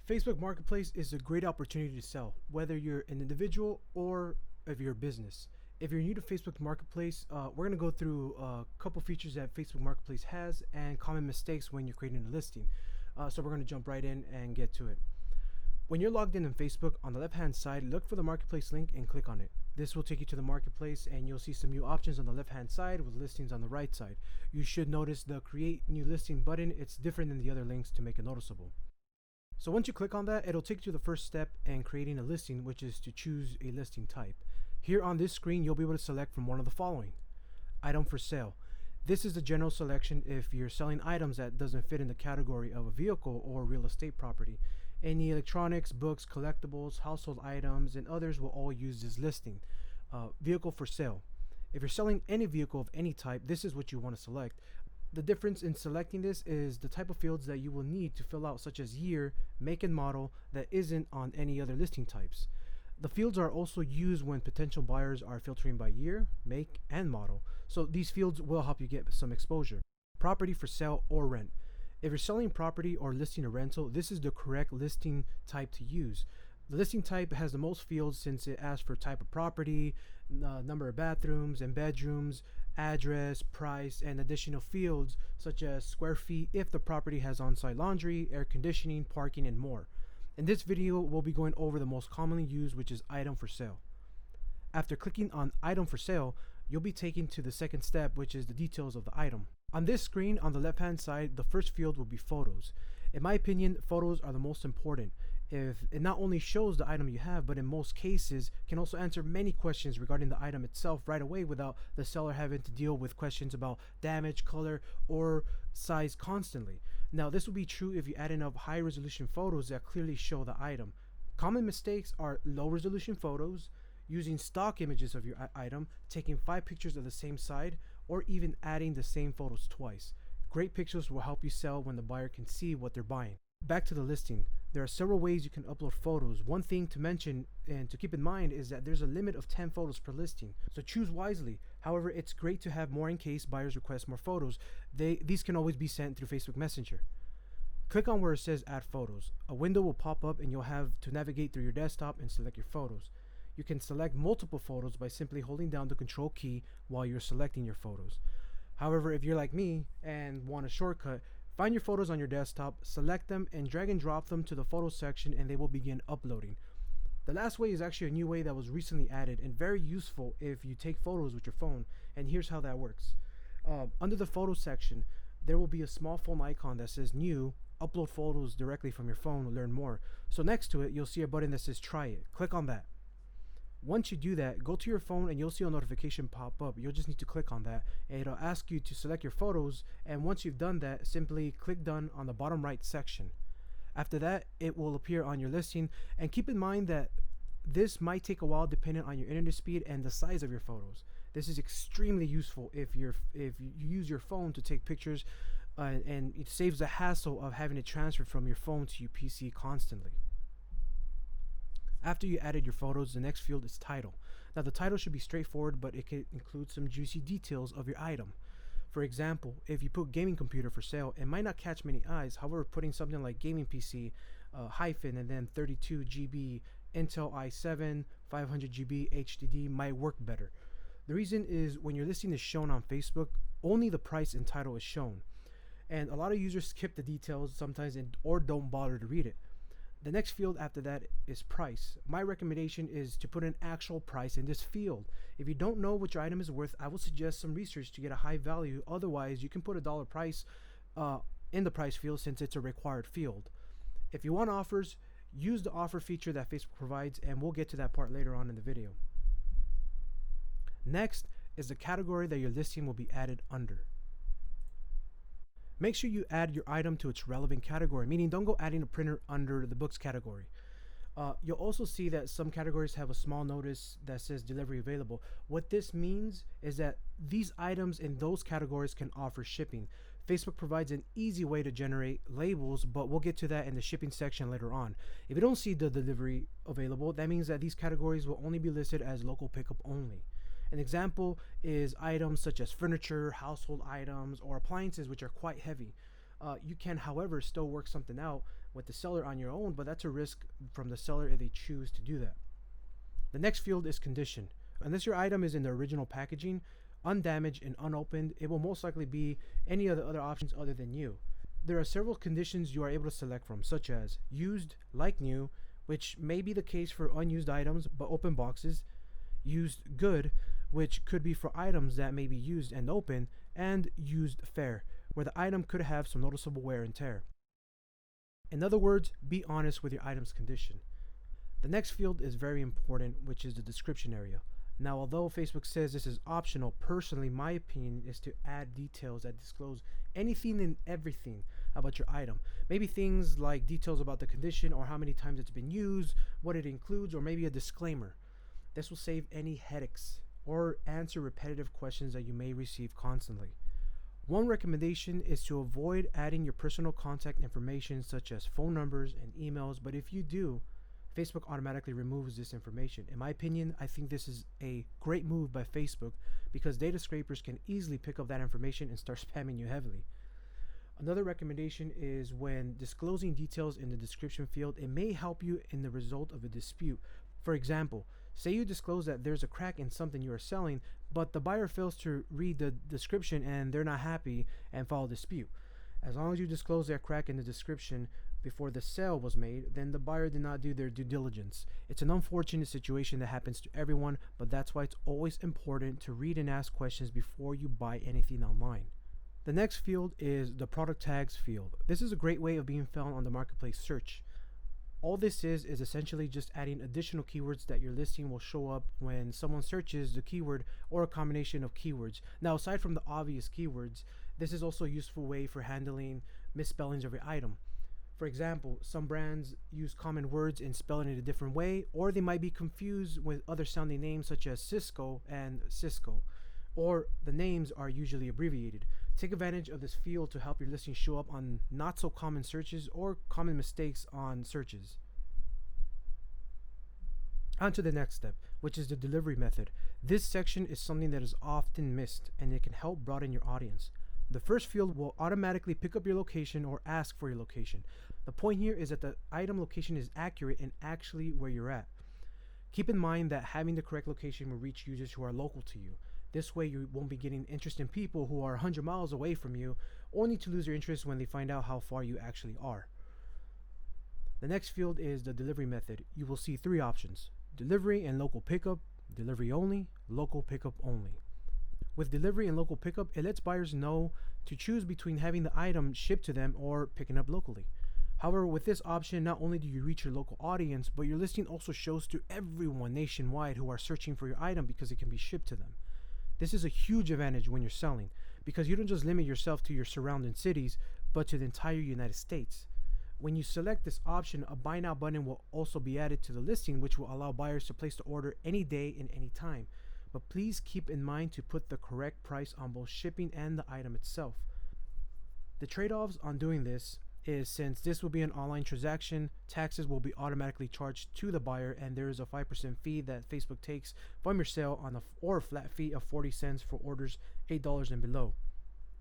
Facebook Marketplace is a great opportunity to sell, whether you're an individual or if you're a business. If you're new to Facebook Marketplace, we're going to go through a couple features that Facebook Marketplace has and common mistakes when you're creating a listing. So we're going to jump right in and get to it. When you're logged in Facebook, on the left hand side, look for the Marketplace link and click on it. This will take you to the Marketplace and you'll see some new options on the left hand side with listings on the right side. You should notice the Create New Listing button. It's different than the other links to make it noticeable. So once you click on that, it'll take you to the first step in creating a listing, which is to choose a listing type. Here on this screen, you'll be able to select from one of the following. Item for sale. This is the general selection if you're selling items that doesn't fit in the category of a vehicle or real estate property. Any electronics, books, collectibles, household items, and others will all use this listing. Vehicle for sale. If you're selling any vehicle of any type, this is what you want to select. The difference in selecting this is the type of fields that you will need to fill out, such as year, make and model, that isn't on any other listing types. The fields are also used when potential buyers are filtering by year, make, and model. So these fields will help you get some exposure. Property for sale or rent. If you're selling property or listing a rental, this is the correct listing type to use. The listing type has the most fields since it asks for type of property, number of bathrooms and bedrooms, address, price, and additional fields such as square feet if the property has on-site laundry, air conditioning, parking, and more. In this video, we'll be going over the most commonly used, which is item for sale. After clicking on item for sale, you'll be taken to the second step, which is the details of the item. On this screen, on the left-hand side, the first field will be photos. In my opinion, photos are the most important. If it not only shows the item you have, but in most cases can also answer many questions regarding the item itself right away without the seller having to deal with questions about damage, color, or size constantly. Now, this will be true if you add enough high resolution photos that clearly show the item. Common mistakes are low resolution photos, using stock images of your item, taking 5 pictures of the same side, or even adding the same photos twice. Great pictures will help you sell when the buyer can see what they're buying. Back to the listing. There are several ways you can upload photos. One thing to mention and to keep in mind is that there's a limit of 10 photos per listing, so choose wisely. However, it's great to have more in case buyers request more photos. These can always be sent through Facebook Messenger. Click on where it says add photos. A window will pop up and you'll have to navigate through your desktop and select your photos. You can select multiple photos by simply holding down the control key while you're selecting your photos. However, if you're like me and want a shortcut, find your photos on your desktop, select them, and drag and drop them to the photo section and they will begin uploading. The last way is actually a new way that was recently added and very useful if you take photos with your phone, and here's how that works. Under the photo section, there will be a small phone icon that says new, upload photos directly from your phone, learn more. So next to it, you'll see a button that says try it. Click on that. Once you do that, go to your phone and you'll see a notification pop up. You'll just need to click on that and it'll ask you to select your photos, and once you've done that, simply click done on the bottom right section. After that, it will appear on your listing, and keep in mind that this might take a while depending on your internet speed and the size of your photos. This is extremely useful if you use your phone to take pictures, and it saves the hassle of having to transfer from your phone to your PC constantly. After you added your photos, the next field is title. Now, the title should be straightforward, but it can include some juicy details of your item. For example, if you put gaming computer for sale, it might not catch many eyes. However, putting something like gaming PC, hyphen, and then 32 GB Intel i7, 500 GB HDD might work better. The reason is when your listing is shown on Facebook, only the price and title is shown. And a lot of users skip the details sometimes or don't bother to read it. The next field after that is price. My recommendation is to put an actual price in this field. If you don't know what your item is worth, I will suggest some research to get a high value. Otherwise, you can put a dollar price in the price field since it's a required field. If you want offers, use the offer feature that Facebook provides, and we'll get to that part later on in the video. Next is the category that your listing will be added under. Make sure you add your item to its relevant category, meaning don't go adding a printer under the books category. You'll also see that some categories have a small notice that says delivery available. What this means is that these items in those categories can offer shipping. Facebook provides an easy way to generate labels, but we'll get to that in the shipping section later on. If you don't see the delivery available, that means that these categories will only be listed as local pickup only. An example is items such as furniture, household items, or appliances which are quite heavy. You can, however, still work something out with the seller on your own, but that's a risk from the seller if they choose to do that. The next field is condition. Unless your item is in the original packaging, undamaged and unopened, it will most likely be any of the other options other than new. There are several conditions you are able to select from, such as used, like new, which may be the case for unused items but open boxes, used good, which could be for items that may be used and open, and used fair, where the item could have some noticeable wear and tear. In other words, be honest with your item's condition. The next field is very important, which is the description area. Now, although Facebook says this is optional, personally, my opinion is to add details that disclose anything and everything about your item. Maybe things like details about the condition or how many times it's been used, what it includes, or maybe a disclaimer. This will save any headaches or answer repetitive questions that you may receive constantly. One recommendation is to avoid adding your personal contact information such as phone numbers and emails, but if you do, Facebook automatically removes this information. In my opinion, I think this is a great move by Facebook because data scrapers can easily pick up that information and start spamming you heavily. Another recommendation is when disclosing details in the description field, it may help you in the result of a dispute. For example, say you disclose that there's a crack in something you are selling, but the buyer fails to read the description and they're not happy and file a dispute. As long as you disclose that crack in the description before the sale was made, then the buyer did not do their due diligence. It's an unfortunate situation that happens to everyone, but that's why it's always important to read and ask questions before you buy anything online. The next field is the product tags field. This is a great way of being found on the marketplace search. All this is essentially just adding additional keywords that your listing will show up when someone searches the keyword or a combination of keywords. Now, aside from the obvious keywords, this is also a useful way for handling misspellings of your item. For example, some brands use common words and spell it in a different way, or they might be confused with other sounding names such as Cisco and Cisco, or the names are usually abbreviated. Take advantage of this field to help your listing show up on not so common searches or common mistakes on searches. On to the next step, which is the delivery method. This section is something that is often missed and it can help broaden your audience. The first field will automatically pick up your location or ask for your location. The point here is that the item location is accurate and actually where you're at. Keep in mind that having the correct location will reach users who are local to you. This way you won't be getting interested in people who are 100 miles away from you, only to lose their interest when they find out how far you actually are. The next field is the delivery method. You will see 3 options: delivery and local pickup, delivery only, local pickup only. With delivery and local pickup, it lets buyers know to choose between having the item shipped to them or picking up locally. However, with this option, not only do you reach your local audience, but your listing also shows to everyone nationwide who are searching for your item because it can be shipped to them. This is a huge advantage when you're selling because you don't just limit yourself to your surrounding cities, but to the entire United States. When you select this option, a buy now button will also be added to the listing, which will allow buyers to place the order any day and any time. But please keep in mind to put the correct price on both shipping and the item itself. The trade-offs on doing this is, since this will be an online transaction, taxes will be automatically charged to the buyer, and there is a 5% fee that Facebook takes from your sale on or a flat fee of 40 cents for orders $8 and below.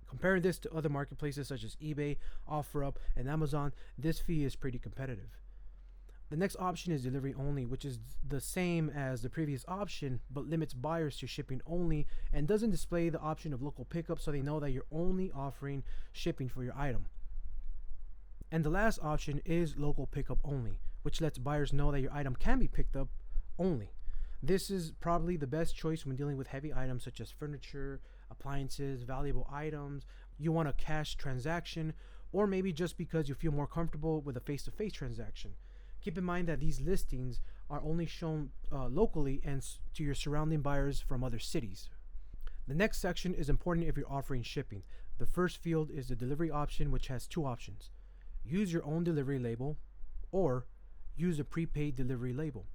Comparing this to other marketplaces such as eBay, OfferUp, and Amazon, this fee is pretty competitive. The next option is delivery only, which is the same as the previous option but limits buyers to shipping only and doesn't display the option of local pickup, so they know that you're only offering shipping for your item. And the last option is local pickup only, which lets buyers know that your item can be picked up only. This is probably the best choice when dealing with heavy items such as furniture, appliances, valuable items. You want a cash transaction, or maybe just because you feel more comfortable with a face-to-face transaction. Keep in mind that these listings are only shown locally and to your surrounding buyers from other cities. The next section is important if you're offering shipping. The first field is the delivery option, which has 2 options: use your own delivery label or use a prepaid delivery label.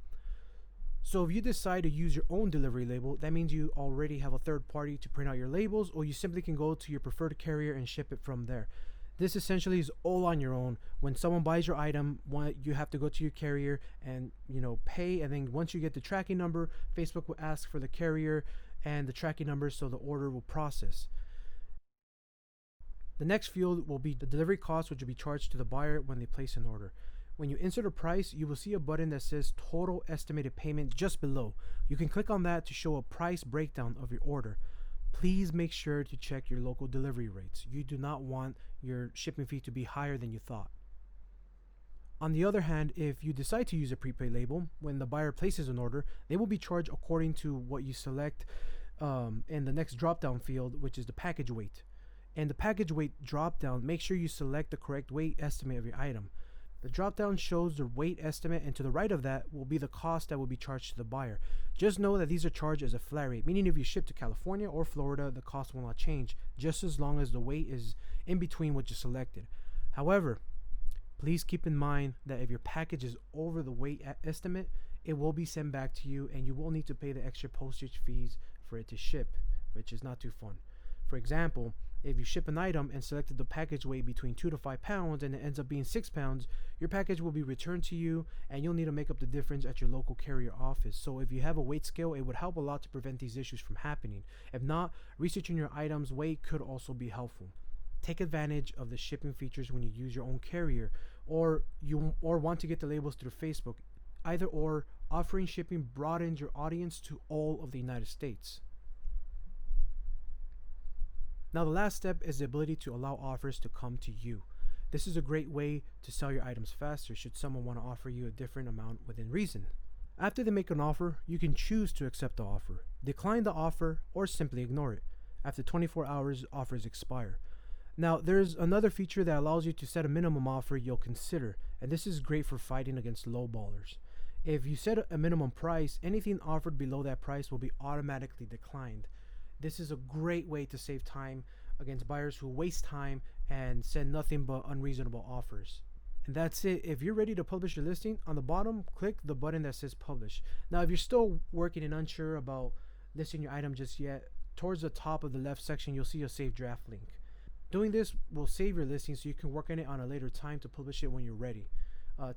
So if you decide to use your own delivery label, that means you already have a third party to print out your labels, or you simply can go to your preferred carrier and ship it from there. This essentially is all on your own. When someone buys your item, you have to go to your carrier and pay, and then once you get the tracking number, Facebook will ask for the carrier and the tracking number so the order will process. The next field will be the delivery cost, which will be charged to the buyer when they place an order. When you insert a price, you will see a button that says total estimated payment just below. You can click on that to show a price breakdown of your order. Please make sure to check your local delivery rates. You do not want your shipping fee to be higher than you thought. On the other hand, if you decide to use a prepaid label, when the buyer places an order, they will be charged according to what you select in the next drop-down field, which is the package weight. In the package weight drop-down, make sure you select the correct weight estimate of your item. The drop-down shows the weight estimate, and to the right of that will be the cost that will be charged to the buyer. Just know that these are charged as a flat rate, meaning if you ship to California or Florida, the cost will not change, just as long as the weight is in between what you selected. However, please keep in mind that if your package is over the weight estimate, it will be sent back to you, and you will need to pay the extra postage fees for it to ship, which is not too fun. For example, if you ship an item and selected the package weight between 2 to 5 pounds and it ends up being 6 pounds, your package will be returned to you and you'll need to make up the difference at your local carrier office. So if you have a weight scale, it would help a lot to prevent these issues from happening. If not, researching your item's weight could also be helpful. Take advantage of the shipping features when you use your own carrier or want to get the labels through Facebook. Either or, offering shipping broadens your audience to all of the United States. Now the last step is the ability to allow offers to come to you. This is a great way to sell your items faster should someone want to offer you a different amount within reason. After they make an offer, you can choose to accept the offer, decline the offer, or simply ignore it. After 24 hours, offers expire. Now there's another feature that allows you to set a minimum offer you'll consider, and this is great for fighting against lowballers. If you set a minimum price, anything offered below that price will be automatically declined. This is a great way to save time against buyers who waste time and send nothing but unreasonable offers. And that's it. If you're ready to publish your listing, on the bottom, click the button that says publish. Now, if you're still working and unsure about listing your item just yet, towards the top of the left section, you'll see a save draft link. Doing this will save your listing so you can work on it on a later time to publish it when you're ready.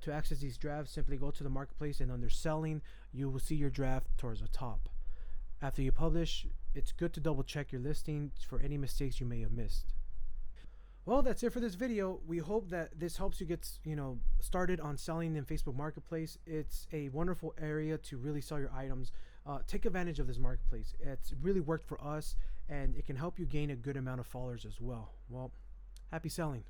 To access these drafts, simply go to the marketplace and under selling, you will see your draft towards the top. After you publish, it's good to double check your listing for any mistakes you may have missed. Well, that's it for this video. We hope that this helps you get started on selling in Facebook Marketplace. It's a wonderful area to really sell your items. Take advantage of this marketplace. It's really worked for us, and it can help you gain a good amount of followers as well. Well, happy selling.